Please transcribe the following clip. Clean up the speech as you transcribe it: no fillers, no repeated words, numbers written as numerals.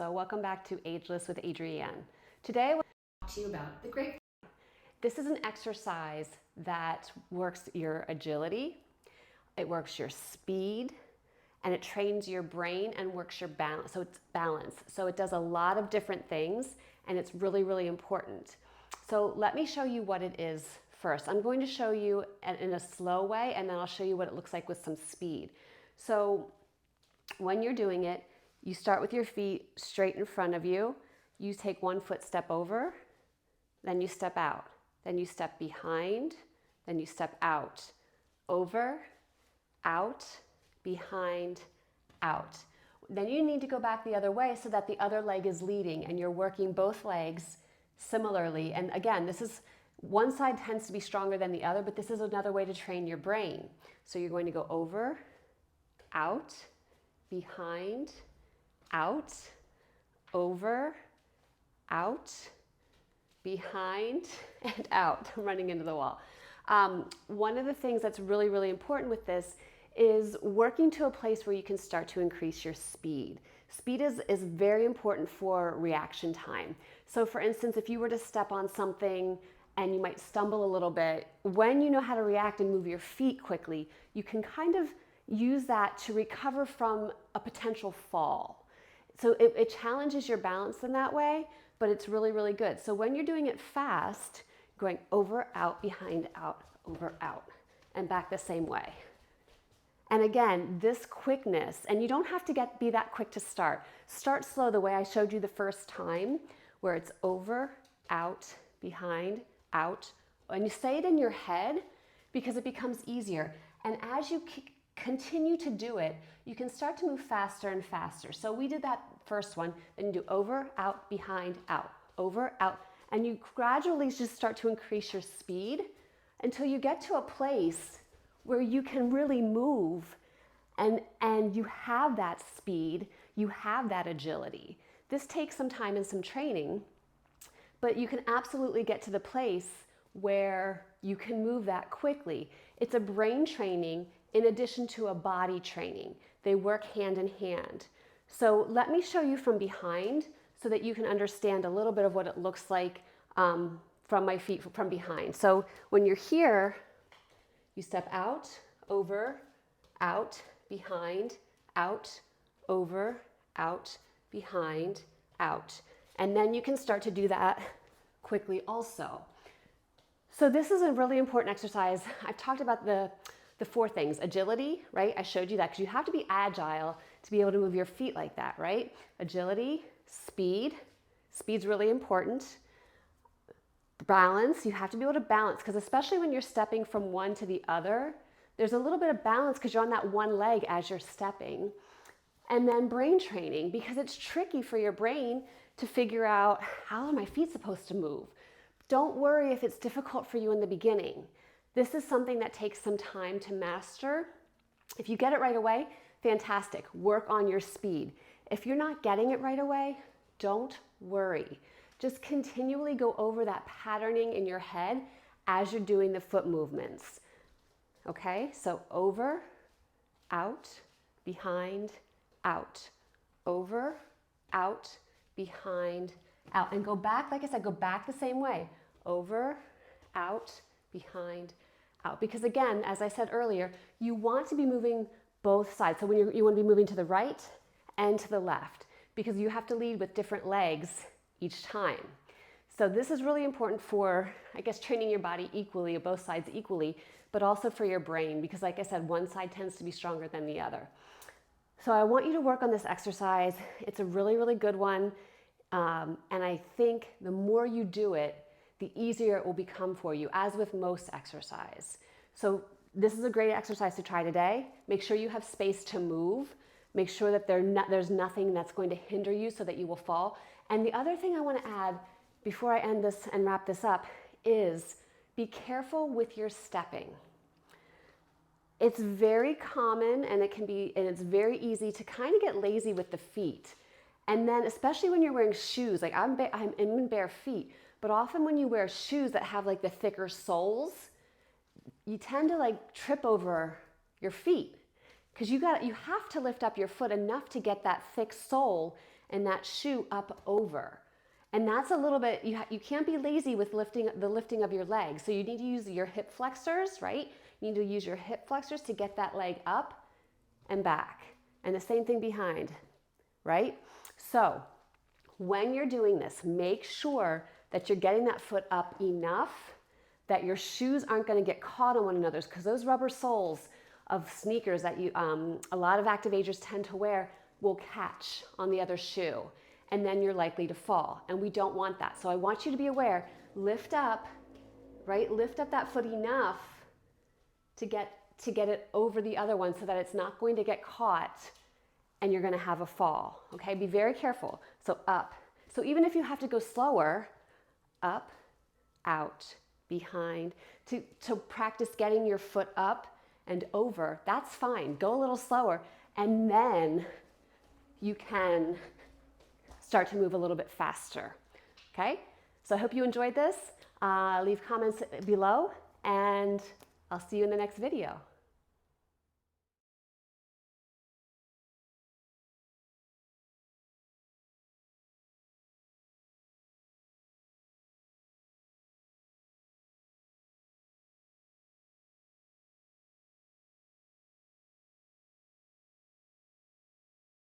So welcome back to Ageless with Adrianne. Today I want to talk to you about the Grapevine. This is an exercise that works your agility, it works your speed, and it trains your brain and works your balance. So it's balance. So it does a lot of different things and it's really, really important. So let me show you what it is first. I'm going to show you in a slow way and then I'll show you what it looks like with some speed. So when you're doing it, you start with your feet straight in front of you. You take one foot step over, then you step out, then you step behind, then you step out, over, out, behind, out. Then you need to go back the other way so that the other leg is leading and you're working both legs similarly. And again, this is one side tends to be stronger than the other, but this is another way to train your brain. So you're going to go over, out, behind, out, over, out, behind, and out. I'm running into the wall. One of the things that's really, really important with this is working to a place where you can start to increase your speed. Speed is very important for reaction time. So for instance, if you were to step on something and you might stumble a little bit, when you know how to react and move your feet quickly, you can kind of use that to recover from a potential fall. So it challenges your balance in that way, but it's really, really good. So when you're doing it fast, going over, out, behind, out, over, out, and back the same way. And again, this quickness, and you don't have to be that quick to start. Start slow the way I showed you the first time, where it's over, out, behind, out. And you say it in your head because it becomes easier. And as you continue to do it, you can start to move faster and faster. So we did that first one, then you do over, out, behind, out, over, out, and you gradually just start to increase your speed until you get to a place where you can really move and you have that speed, you have that agility. This takes some time and some training, but you can absolutely get to the place where you can move that quickly. It's a brain training in addition to a body training. They work hand in hand. So let me show you from behind so that you can understand a little bit of what it looks like from my feet from behind. So when you're here, you step out, over, out, behind, out, over, out, behind, out. And then you can start to do that quickly also. So this is a really important exercise. I've talked about the four things. Agility, right? I showed you that because you have to be agile to be able to move your feet like that, right? Agility, speed. Speed's really important. Balance, you have to be able to balance because especially when you're stepping from one to the other, there's a little bit of balance because you're on that one leg as you're stepping. And then brain training, because it's tricky for your brain to figure out how are my feet supposed to move. Don't worry if it's difficult for you in the beginning. This is something that takes some time to master. If you get it right away, fantastic. Work on your speed. If you're not getting it right away, don't worry. Just continually go over that patterning in your head as you're doing the foot movements. Okay, so over, out, behind, out, over, out, behind, out. And go back, like I said, go back the same way. Over, out, behind, out. Because again, as I said earlier, you want to be moving both sides. So when you want to be moving to the right and to the left because you have to lead with different legs each time. So this is really important for, I guess, training your body equally, both sides equally, but also for your brain because like I said, one side tends to be stronger than the other. So I want you to work on this exercise. It's a really, really good one. And I think the more you do it, the easier it will become for you, as with most exercise. So this is a great exercise to try today. Make sure you have space to move. Make sure that there's nothing that's going to hinder you so that you will fall. And the other thing I want to add before I end this and wrap this up is be careful with your stepping. It's very common and it's very easy to kind of get lazy with the feet. And then especially when you're wearing shoes, like I'm in bare feet, but often when you wear shoes that have like the thicker soles, you tend to like trip over your feet because you have to lift up your foot enough to get that thick sole and that shoe up over. And that's a little bit, you can't be lazy with the lifting of your legs. So you need to use your hip flexors, right? You need to use your hip flexors to get that leg up and back. And the same thing behind, right? So when you're doing this, make sure that you're getting that foot up enough that your shoes aren't going to get caught on one another, because those rubber soles of sneakers that a lot of active agers tend to wear will catch on the other shoe, and then you're likely to fall, and we don't want that. So I want you to be aware, lift up, right? Lift up that foot enough to get it over the other one so that it's not going to get caught and you're going to have a fall, okay? Be very careful. So up. So even if you have to go slower, up, out, behind, to practice getting your foot up and over, that's fine. Go a little slower, and then you can start to move a little bit faster, okay? So I hope you enjoyed this. Leave comments below, and I'll see you in the next video.